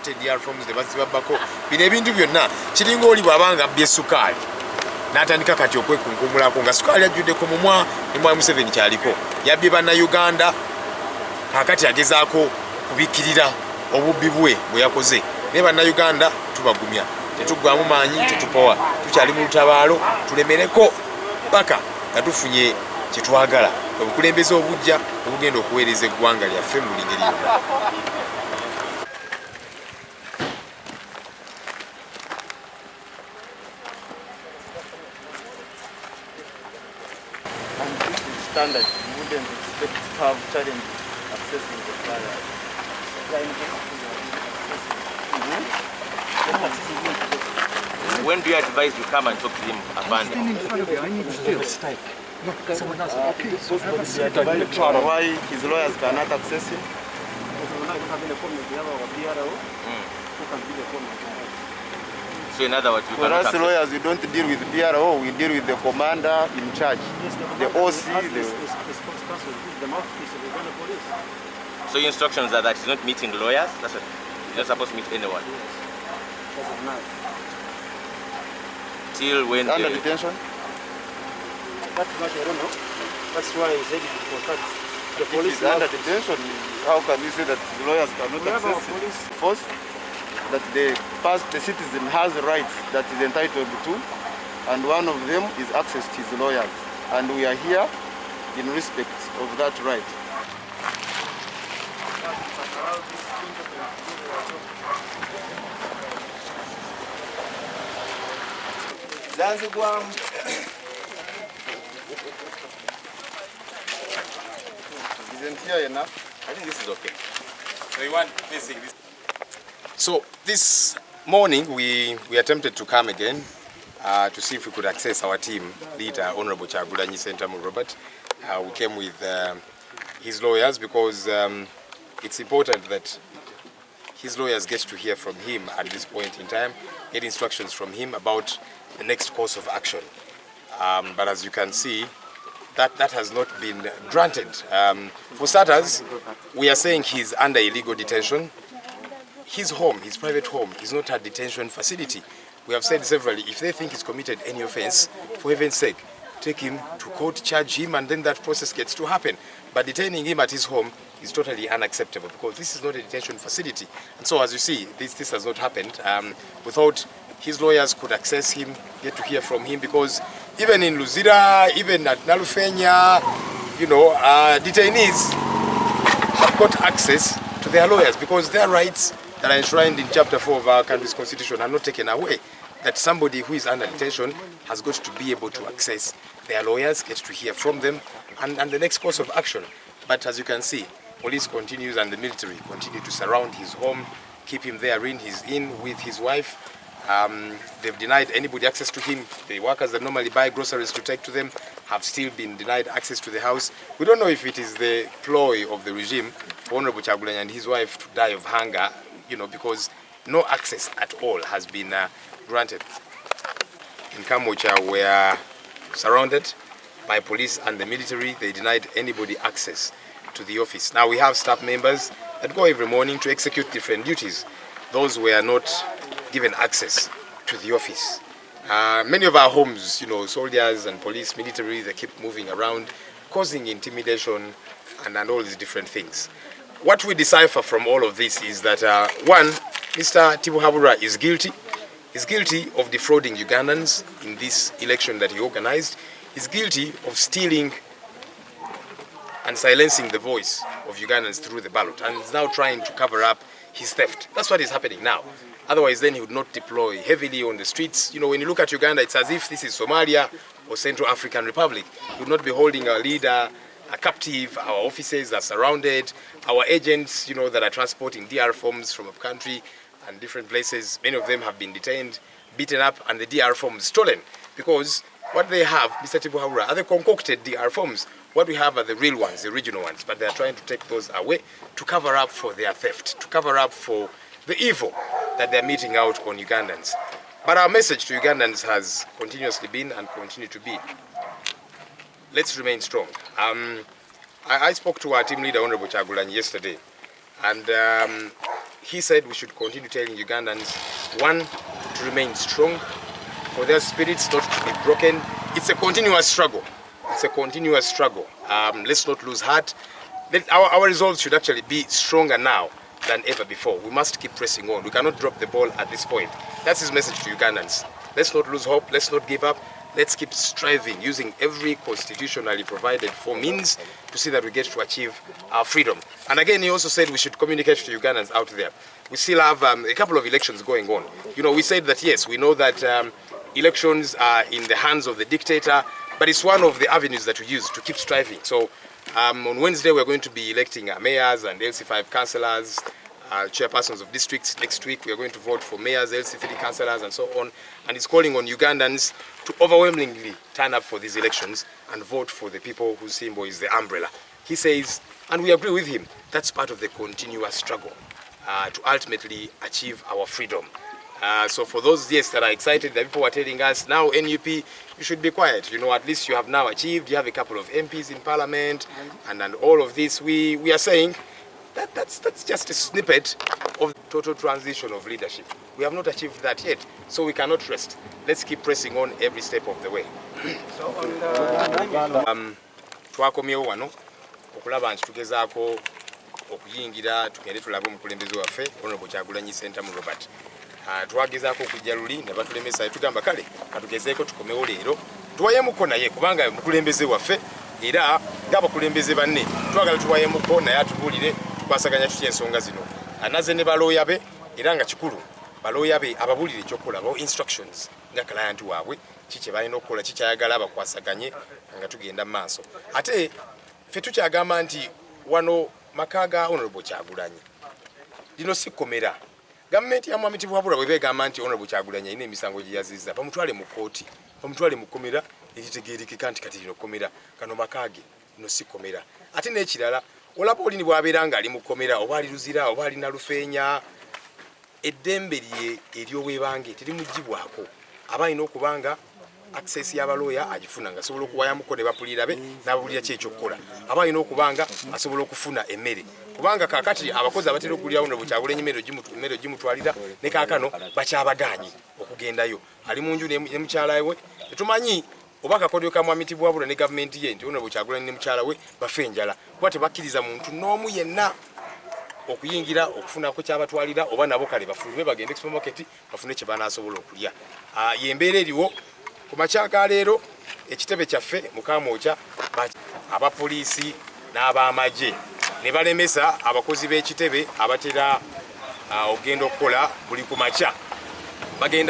DRR forms ne bazibabbako bino ebintu byonna kiringa oli bw'abanga abbye ssukaali n'atandika kati okwekunkumulako nga ssukaali ajjudde ku mumwa ne Mwami Museveni kyaliko yabbye Banna Uganda kaakati agezaako kubikkirira obubbi bwe yakoze naye Banna Uganda tubagumya tetuggwamu maanyi tetupowa tukyali mu lutabaalo tulemereko paka nga tufunye kyetwagala obukulembeze obujja obugenda okuweereza eggwanga lyaffe mu buli ngeri yonna. Standard, you wouldn't expect to have challenge accessing the fire. When do you advise you come and talk to him, Abanda? Why his lawyers cannot access him? So in other words, for us lawyers, we don't deal with PRO, we deal with the commander in charge, the OC. The mouthpiece of the Uganda police. So your instructions are that he's not meeting lawyers? That's it. He's not supposed to meet anyone? Yes. As of now. Till when? Under detention? That's what I don't know. That's why he said he contact the police. If he's under detention, how can you say that the lawyers cannot access police force? That the citizen has rights that is entitled to, and one of them is access to his lawyers. And we are here in respect of that right. Isn't here enough? I think this is okay. So you want facing this? So this morning we attempted to come again to see if we could access our team leader, Honorable Kyagulanyi Ssentamu Robert. We came with his lawyers because it's important that his lawyers get to hear from him at this point in time, get instructions from him about the next course of action. But as you can see, that has not been granted. For starters, we are saying he's under illegal detention. His home, his private home, is not a detention facility. We have said severally, if they think he's committed any offense, for heaven's sake, take him to court, charge him, and then that process gets to happen. But detaining him at his home is totally unacceptable because this is not a detention facility. And so as you see, this has not happened. We thought his lawyers could access him, get to hear from him, because even in Luzira, even at Nalufenya, detainees have got access to their lawyers because their rights that are enshrined in Chapter 4 of our country's constitution are not taken away. That somebody who is under detention has got to be able to access their lawyers, get to hear from them, and the next course of action. But as you can see, police continues and the military continue to surround his home, keep him there he's in with his wife. They've denied anybody access to him. The workers that normally buy groceries to take to them have still been denied access to the house. We don't know if it is the ploy of the regime for Honorable Kyagulanyi and his wife to die of hunger, because no access at all has been granted. In Kambocha, we are surrounded by police and the military. They denied anybody access to the office. Now we have staff members that go every morning to execute different duties. Those were not given access to the office. Many of our homes, soldiers and police, military, they keep moving around, causing intimidation and all these different things. What we decipher from all of this is that, one, Mr. Tibuhaburwa is guilty. He's guilty of defrauding Ugandans in this election that he organized. He's guilty of stealing and silencing the voice of Ugandans through the ballot, and is now trying to cover up his theft. That's what is happening now. Otherwise, then he would not deploy heavily on the streets. When you look at Uganda, it's as if this is Somalia or Central African Republic. He would not be holding our leader captive. Our offices are surrounded. Our agents, that are transporting DR forms from a country and different places, many of them have been detained, beaten up, and the DR forms stolen. Because what they have, Mr. Tibuhaburwa, are the concocted DR forms. What we have are the real ones, the original ones, but they are trying to take those away to cover up for their theft, to cover up for the evil that they're meting out on Ugandans. But our message to Ugandans has continuously been and continue to be, let's remain strong. I spoke to our team leader, Honorable Kyagulanyi, yesterday, and he said we should continue telling Ugandans, one, to remain strong, for their spirits not to be broken. It's a continuous struggle. It's a continuous struggle. Let's not lose heart. Our resolve should actually be stronger now than ever before. We must keep pressing on. We cannot drop the ball at this point. That's his message to Ugandans. Let's not lose hope. Let's not give up. Let's keep striving, using every constitutionally provided for means to see that we get to achieve our freedom. And again, he also said we should communicate to Ugandans out there. We still have a couple of elections going on. You know, we said that yes, we know that elections are in the hands of the dictator, but it's one of the avenues that we use to keep striving. So on Wednesday, we're going to be electing mayors and LC5 councillors, chairpersons of districts. Next week, we are going to vote for mayors, LC3 councillors, and so on. And it's calling on Ugandans to overwhelmingly turn up for these elections and vote for the people whose symbol is the umbrella. He says, and we agree with him, that's part of the continuous struggle to ultimately achieve our freedom. So for those, yes, that are excited, the people are telling us, now NUP, you should be quiet. You know, at least you have now achieved, you have a couple of MPs in Parliament, and all of this, we are saying, that's just a snippet of the total transition of leadership. We have not achieved that yet, so we cannot rest. Let's keep pressing on every step of the way. Twakomyewo wano okulaba nti tugezaako okuyingira tugende tulabe omukulembeze waffe Honorable Kyagulanyi Ssentamu Robert. Twagezaako okujja luli ne batulemesa tugamba kale katugezeeko tukomewo leero tuwayemuko naye kubanga mukulembeze waffe era ng'abakulembeze banne twagala tuwayemuko naye atubuulire tukwasaganya tutya ensonga zino. Anaze ne balooya be era nga kikulu balooya be ababuulire ekyokukola bawo instructions nga client waabwe kiki balina okukola kikyayagala bakwasaganye nga tugenda mu maaso. Ate ffe tukyagamba nti wano maka ga Honorable Kyagulanyi lino si kkomera. Gavumenti ya Mwami Tibwabula bwe begamba nti Honorable Kyagulanyi alina emisango gye yazizza bamutwale mu kooti bamutwale mu kkomera ekitegeerekeka nti kati lino kkomera kano makage lino si kkomera. Ate n'ekirala olaba olini bw'abeera nga ali mu kkomera oba ali Luzira oba ali Nalufeenya eddembe lye ery'obwebange terimuggyibwako. Aba alina okubanga access y'abalooya agifuna nga asobola okuwayamuko ne bapulira be n'ababulira ki ekyokukola. Aba alina okubanga asobola okufuna emmere kubanga kaakati abakozi abatera okugulirawo ne Kyagulanyi emmere ogimutwalira ne kaakano bakyabagaanye okugendayo. Ali mu nju ne mukyala we tetumanyi oba akakodyo ka Mwami Tibwabula ne gavumenti ye nti Honorable Kyagulanyi ne mukyala we bafe enjala kuba tebakkiriza muntu n'omu yenna okuyingira okufunako kyabatwalira oba nabo kale bafulube bagende supermarket bafune kye banaasobola okulya. Yembeera eriwo ku makyaka leero ekitebe kyaffe Mukamwokya abapoliisi n'ab'amagye ne balemesa abakozi b'ekitebe abatera okugenda okukola buli ku makya bagenda